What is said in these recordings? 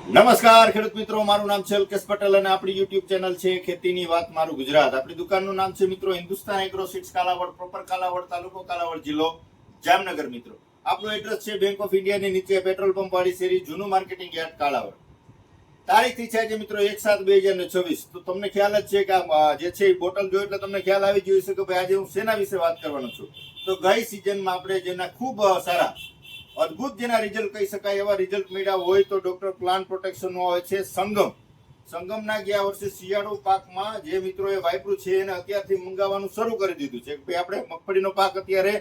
નમસ્કાર ખેડૂત મિત્રો, મારું નામ છે અલ્કેશ પટેલ અને આપણી યુટ્યુબ ચેનલ છે ખેતીની વાત મારું ગુજરાત. આપણી દુકાનનું નામ છે મિત્રો Hindustan agro seeds Kalavad, proper Kalavad, તાલુકો કાલાવડ, જિલ્લો જામનગર. મિત્રો આપણું એડ્રેસ છે બેંક ઓફ ઇન્ડિયાની નીચે પેટ્રોલ પંપ વાળી શેરી, જૂનું માર્કેટિંગ યાર્ડ, કાલાવડ. તારીખથી છે મિત્રો 1/7/2026. તો તમને ખ્યાલ જ છે કે જે છે બોટલ જોઈ એટલે તમને ખ્યાલ આવી ગયો છે કે ભાઈ આજે હું શેના વિશે વાત કરવાનો છું. તો ગઈ સિઝનમાં આપણે જેના ખૂબ સારા અદ્ભુત જેના રિઝલ્ટ કહી શકાય એવા રિઝલ્ટ મળ્યા હોય તો ડોક્ટર પ્લાન્ટ પ્રોટેક્શન નો આવે છે સંગમના ગયા વર્ષે શિયાળુ પાકમાં જે મિત્રોએ વાપર્યું છે એને અત્યારથી મંગાવવાનું શરૂ કરી દીધું છે કે આપણે મગફળીનો પાક અત્યારે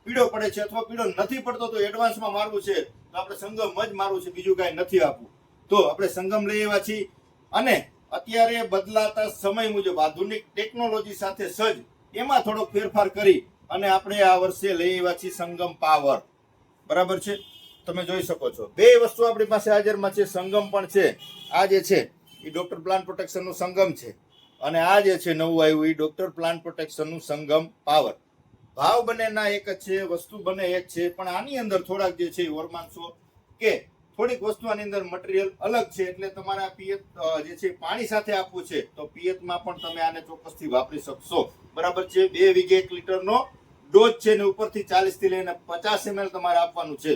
પીળો પડે છે અથવા પીળો નથી પડતો તો એડવાન્સમાં મારવું છે તો આપણે સંગમ જ મારવું છે, બીજું કાંઈ નથી આપવું. તો આપણે સંગમ લઈ આવ્યા છીએ અને અત્યારે બદલાતા સમય મુજબ આધુનિક ટેકનોલોજી સાથે સજ્જ એમાં થોડોક ફેરફાર કરી અને આપણે આ વર્ષે લઈ આવ્યા છીએ સંગમ પાવર. બરાબર છે, તમે જોઈ શકો છો બે વસ્તુ આપણી પાસે હાજરમાં છે. સંગમ પણ છે, આ જે છે એ ડોક્ટર પ્લાન્ટ પ્રોટેક્શન નું સંગમ છે અને આ જે છે નવું આવ્યું એ ડોક્ટર પ્લાન્ટ પ્રોટેક્શન નું સંગમ પાવર. ભાવ બંનેના એક જ છે, વસ્તુ બને એક છે, પણ આની અંદર થોડાક જે છે ઓરમાનશો કે થોડીક વસ્તુ આની અંદર મટીરિયલ અલગ છે. એટલે તમારા પિયત જે છે પાણી સાથે આપવું છે તો પિયતમાં પણ તમે આને ચોક્કસથી વાપરી શકશો. બરાબર છે, 2 વીઘે 1 લીટરનો ડોઝ છે ને ઉપરથી 40 થી લઈને 50 ml તમારે આપવાનું છે.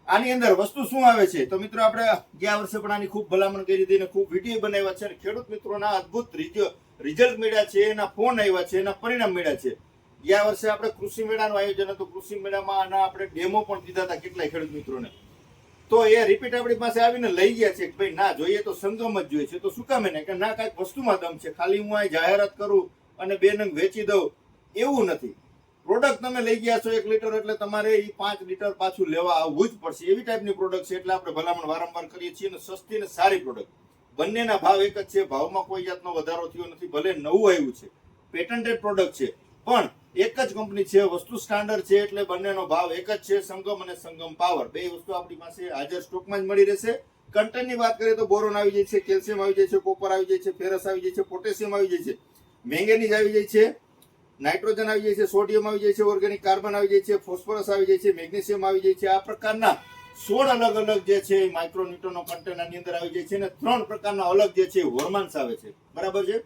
આની અંદર વસ્તુ શું આવે છે તો મિત્રો આપણે ગયા વર્ષે પણ આની ખૂબ ભલામણ કરી હતી અને ખૂબ વિડીયો બનાવ્યા છે અને ખેડૂત મિત્રોના અદ્ભુત રિઝલ્ટ મળ્યા છે, એના ફોન આવ્યા છે, એના પરિણામ મળ્યા છે. ગયા વર્ષે આપણે કૃષિ મેળાનું આયોજન હતું, કૃષિ મેળામાં આના આપણે ડેમો પણ દીધા હતા કેટલાય ખેડૂત મિત્રોને. તો એ રિપીટ આપણી પાસે આવીને લઈ ગયા છે કે ભાઈ ના જોઈએ તો સંગમ જ જોઈએ છે. તો શું કામ એને કે ના કાંઈક વસ્તુમાં દમ છે, ખાલી હું આ જાહેરાત કરું અને 2 નંગ વેચી દઉં એવું નથી. પ્રોડક્ટ તમે લઈ ગયા છો 1 લીટર એટલે તમારે એ 5 લીટર પાછું લેવા આવવું જ પડશે, એવી ટાઈપની પ્રોડક્ટ છે. એટલે આપણે ભલામણ વારંવાર કરીએ છીએ અને સસ્તી અને સારી પ્રોડક્ટ. બંનેના ભાવ એક જ છે, ભાવમાં કોઈ જાતનો વધારો થયો નથી. ભલે નવું આવ્યું છે, પેટન્ટેડ પ્રોડક્ટ છે, પણ એક જ કંપની છે, વસ્તુ સ્ટાન્ડર્ડ છે, એટલે બંનેનો ભાવ એક જ છે. સંગમ અને સંગમ પાવર બે વસ્તુ આપણી પાસે હાજર સ્ટોકમાં જ મળી રહેશે. કન્ટેન્ટની વાત કરીએ તો બોરોન આવી જાય છે, કેલ્શિયમ આવી જાય છે, કોપર આવી જાય છે, ફેરસ આવી જાય છે, પોટેશિયમ આવી જાય છે, મેંગેનીઝ આવી જાય છે, નાઇટ્રોજન આવી જાય છે, સોડિયમ આવી જાય છે, ઓર્ગેનિક કાર્બન આવી જાય છે, ફોસ્ફરસ આવી જાય છે, મેગ્નેશિયમ આવી જાય છે. આ પ્રકારના 16 અલગ અલગ જે છે માઇક્રોન્યુટ્રનનો કન્ટેન્ટ આની અંદર આવી જાય છે અને 3 પ્રકારના અલગ જે છે હોર્મોન્સ આવે છે. બરાબર છે,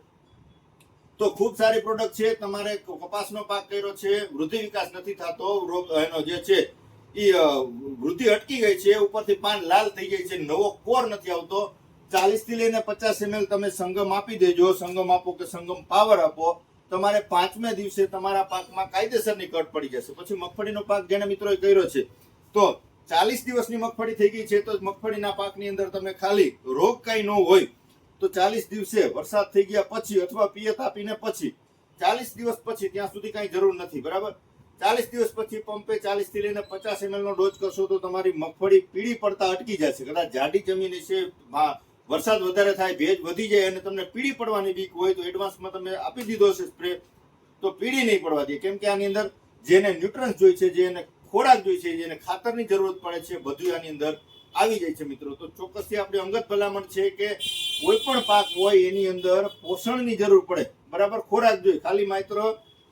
તો ખૂબ સારી પ્રોડક્ટ છે. તમારે કપાસનો પાક કર્યો છે, વૃદ્ધિ વિકાસ નથી થતો, રોગ એનો જે છે એ વૃદ્ધિ અટકી ગઈ છે, ઉપરથી પાન લાલ થઈ જાય છે, નવો કોર નથી આવતો, 40 થી લઈને 50 ml તમે સંગમ આપી દેજો. સંગમ આપો કે સંગમ પાવર આપો, તમારે 5મે દિવસે તમારા પાકમાં કાયદેસરની કટ પડી જશે. પછી મગફળીનો પાક જેને મિત્રોએ કર્યો છે તો 40 દિવસની મગફળી થઈ ગઈ છે તો મગફળીના પાકની અંદર તમે ખાલી રોગ કઈ ન હોય તો 40 દિવસે વરસાદ થઈ ગયા પછી અથવા પિયત આપીને પછી 40 દિવસ પછી, ત્યાં સુધી કઈ જરૂર નથી. બરાબર, 40 દિવસ પછી પંપે 40 થી લઈને 50 ml નો ડોઝ કરશો તો તમારી મગફળી પીળી પડતા અટકી જશે. કદાચ જાડી જમીન છે, વરસાદ વધારે થાય, ભેજ વધી જાય અને તમને પીળી પડવાની બીક હોય તો એડવાન્સમાં તમે આપી દીધો છે સ્પ્રે તો પીળી નહીં પડવા દે. કેમ કે આની અંદર જેને ન્યુટ્રન્સ જોઈએ છે, જેને ખોરાક જોઈએ છે, જેને ખાતરની જરૂરત પડે છે, બધું આની અંદર આવી જાય છે મિત્રો. તો ચોક્કસથી આપણી અંગત ભલામણ છે કે કોઈ પણ પાક હોય એની અંદર પોષણની જરૂર પડે. બરાબર, ખોરાક જોઈએ, ખાલી માત્ર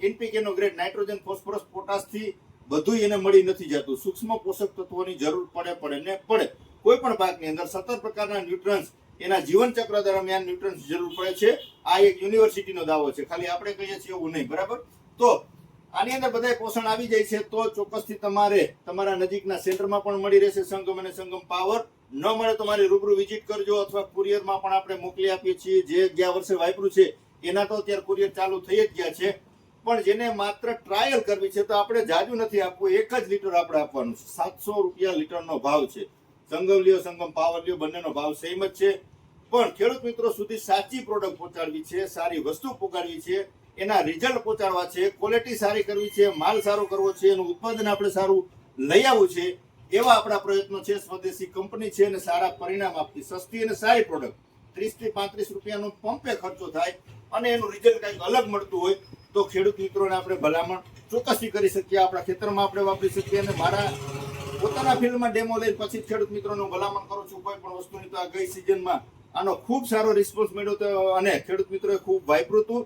NPK નો ગ્રેડ નાઇટ્રોજન, ફોસ્ફરસ, પોટાશ થી બધું એને મળી નથી જતું. સૂક્ષ્મ પોષક તત્વોની જરૂર પડે. કોઈ પણ પાકની અંદર 17 પ્રકારના ન્યુટ્રન્સ એના જીવન ચક્ર દરમિયાન ન્યુટ્રન્સ જરૂર પડે છે. આ એક યુનિવર્સિટીનો દાવો છે, ખાલી આપણે કહીએ છીએ એવું નહીં. બરાબર, તો આની અંદર બધાય પોષણ આવી જાય છે તો ચોક્કસથી તમારે તમારા નજીકના સેન્ટરમાં પણ મળી રહેશે સંગમ અને સંગમ પાવર. ન મળે તો મારી રૂબરૂ વિઝિટ કરજો અથવા કુરિયરમાં પણ આપણે મોકલી આપીએ છીએ. જે ગયા વર્ષે વાપર્યું છે એના તો અત્યારે કુરિયર ચાલુ થઈ જ ગયા છે, પણ જેને માત્ર ટ્રાયલ કરવી છે તો આપણે જાજુ નથી આપવું, 1 જ લીટર આપણે આપવાનું છે. 700 રૂપિયા લીટરનો ભાવ છે. સંગમ લ્યો, સંગમ પાવર લ્યો, બંનેનો ભાવ સેમ જ છે. પણ ખેડૂત મિત્રો સુધી સાચી પ્રોડક્ટ પહોંચાડવી છે, સારી વસ્તુ પહોંચાડવી છે, એના રિઝલ્ટ પહોંચાડવા છે, ક્વોલિટી સારી કરવી છે, માલ સારો કરવો છે, એનું ઉત્પાદન આપણે સારું લઈ આવવું છે, એવા આપણા પ્રયત્નો છે. સ્વદેશી કંપની છે અને સારા પરિણામ આપતી સસ્તી અને સારી પ્રોડક્ટ. 30 થી 35 રૂપિયાનો પંપે ખર્ચો થાય અને એનું રિઝલ્ટ કંઈક અલગ મળતું હોય તો ખેડૂત મિત્રોને આપણે ભલામણ ચોક્કસથી કરી શકીએ. આપણા ખેતરમાં આપણે વાપરી શકીએ અને મારા પોતાના ફિલ્ડમાં ડેમો લઈને પછી ખેડૂત મિત્રોનું ભલામણ કરું છું કોઈ પણ વસ્તુની. તો આ ગઈ સિઝનમાં આનો ખૂબ સારો રિસ્પોન્સ મળ્યો હતો અને ખેડૂત મિત્રોએ ખૂબ વાપર્યું હતું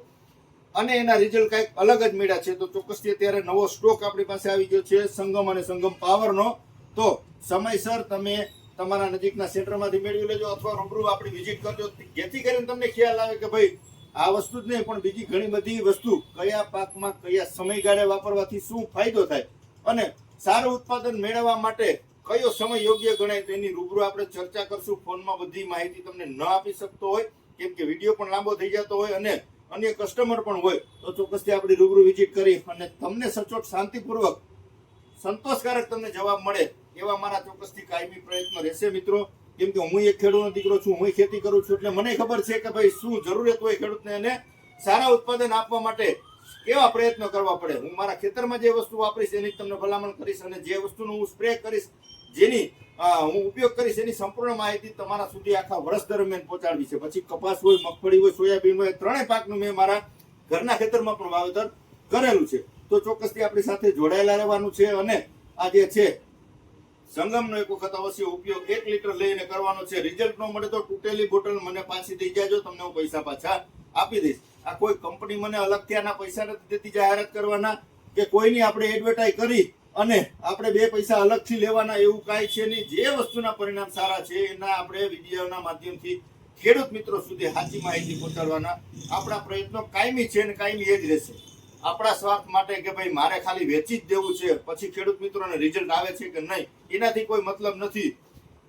અને એના રિઝલ્ટ કંઈક અલગ જ મળ્યા છે. તો ચોક્કસથી અત્યારે નવો સ્ટોક આપણી પાસે આવી ગયો છે સંગમ અને સંગમ પાવરનો. તો સમયસર તમે તમારા નજીકના સેન્ટરમાંથી મેળવી લેજો અથવા રૂબરૂ આપણી વિઝિટ કરજો, જેથી કરીને તમને ખ્યાલ આવે કે ભાઈ આ વસ્તુ જ નહીં પણ બીજી ઘણી બધી વસ્તુ કયા પાકમાં કયા સમયગાળે વાપરવાથી શું ફાયદો થાય અને સારું ઉત્પાદન મેળવવા માટે કયો સમય યોગ્ય ગણાય તેની રૂબરૂ આપણે ચર્ચા કરશું. ફોનમાં બધી માહિતી તમને ન આપી શકતો હોય કેમ કે વિડીયો પણ લાંબો થઈ જતો હોય અને અન્ય કસ્ટમર પણ હોય, તો ચોક્કસથી આપણી રૂબરૂ વિઝિટ કરી અને તમને સચોટ શાંતિપૂર્વક સંતોષકારક તમને જવાબ મળે એવા મારા ચોક્કસથી કાયમી પ્રયત્ન રહેશે મિત્રો. કેમ કે હું એક ખેડૂતનો દીકરો છું, હું ખેતી કરું છું, એટલે મને ખબર છે કે ભાઈ શું જરૂરિયાત હોય ખેડૂતને અને સારા ઉત્પાદન આપવા માટે કેવા પ્રયત્નો કરવા પડે. હું મારા ખેતરમાં જે વસ્તુ વાપરીશ એની તમને ભલામણ કરીશ અને જે વસ્તુનું હું સ્પ્રે કરીશ, જેની હું ઉપયોગ કરીશ, એની સંપૂર્ણ માહિતી તમારા સુધી આખા વર્ષ દરમિયાન પહોંચાડવી છે. પછી કપાસ હોય, મગફળી હોય, સોયાબીન હોય, ત્રણેય પાકનું મેં મારા ઘરના ખેતરમાં પણ વાવેતર કરેલું છે. તો ચોક્કસથી આપણી સાથે જોડાયેલા રહેવાનું છે અને આ જે છે સંગમનો એક વખત અવશ્ય ઉપયોગ 1 લીટર લઈને કરવાનો છે. રિઝલ્ટ ન મળે તો તૂટેલી બોટલ મને પાછી દઈ જાજો, તમને હું પૈસા પાછા આપી દઈશ. આ કોઈ કંપની મને અલગથી આના પૈસા નથી દેતી જાહેરાત કરવાના કે કોઈની આપણે એડવર્ટાઈઝ કરી અને આપણે 2 પૈસા અલગથી લેવાના, એવું કાંઈ છે નહીં. જે વસ્તુના પરિણામ સારા છે એના આપણે વિડીયોના માધ્યમથી ખેડૂત મિત્રો સુધી સાચી માહિતી પહોંચાડવાના આપણા પ્રયત્નો કાયમી છે અને કાયમી એ જ રહેશે. આપણા સ્વાર્થ માટે કે ભાઈ મારે ખાલી વેચી જ દેવું છે, પછી ખેડૂત મિત્રોને રિઝલ્ટ આવે છે કે નહીં એનાથી કોઈ મતલબ નથી,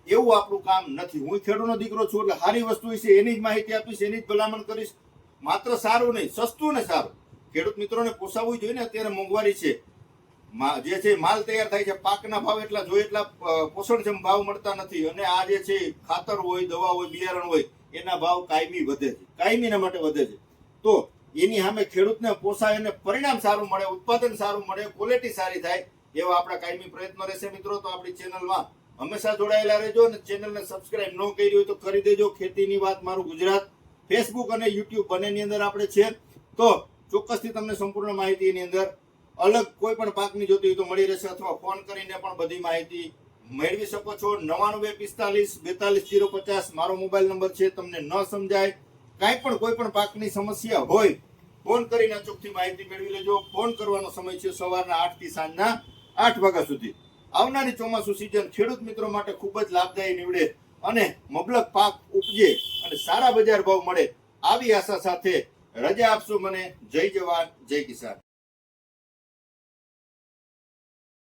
એવું આપણું કામ નથી. હું ખેડૂતનો દીકરો છું એટલે સારી વસ્તુ છે એની જ માહિતી આપીશ, એની જ ભલામણ કરીશ. માત્ર સારું નહીં, સસ્તું ને સારું ખેડૂત મિત્રોને પોસાવવું જોઈએ ને. અત્યારે મોંઘવારી છે, જે છે માલ તૈયાર થાય છે, પાકના ભાવ એટલા જોઈએ એટલા પોષણક્ષમ ભાવ મળતા નથી અને આ જે છે ખાતર હોય, દવા હોય, બિયારણ હોય, એના ભાવ કાયમી વધે છે, કાયમીના માટે વધે છે. તો એની સામે ખેડૂતને પોસાય અને પરિણામ સારું મળે, ઉત્પાદન સારું મળે, ક્વોલિટી સારી થાય એવા આપણા કાયમી પ્રયત્નો રહેશે મિત્રો. તો આપણી ચેનલમાં હંમેશા જોડાયેલા રહેજો અને ચેનલને સબસ્ક્રાઇબ ન કરી હોય તો કરી દેજો. ખેતીની વાત મારું ગુજરાત ફેસબુક અને યુટ્યુબ બંનેની અંદર આપણે છે, તો ચોક્કસથી તમને સંપૂર્ણ માહિતી એની અંદર અલગ કોઈ પણ પાકની જોતી હોય તો મળી રહેશે અથવા ફોન કરીને પણ બધી માહિતી મેળવી શકો છો. 9945424050 મારો મોબાઈલ નંબર છે. તમને ન સમજાય કાંઈ પણ કોઈ પણ પાકની સમસ્યા હોય ફોન કરીને અચૂકથી માહિતી મેળવી લેજો. ફોન કરવાનો સમય છે સવારના 8 થી સાંજના 8 વાગ્યા સુધી. આવનારી ચોમાસુ સિઝન ખેડૂત મિત્રો માટે ખૂબ જ લાભદાયી નીવડે અને મબલક પાક ઉપજે અને સારા બજાર ભાવ મળે આવી આશા સાથે રજા આપશો મને. જય જવાન, જય કિસાન.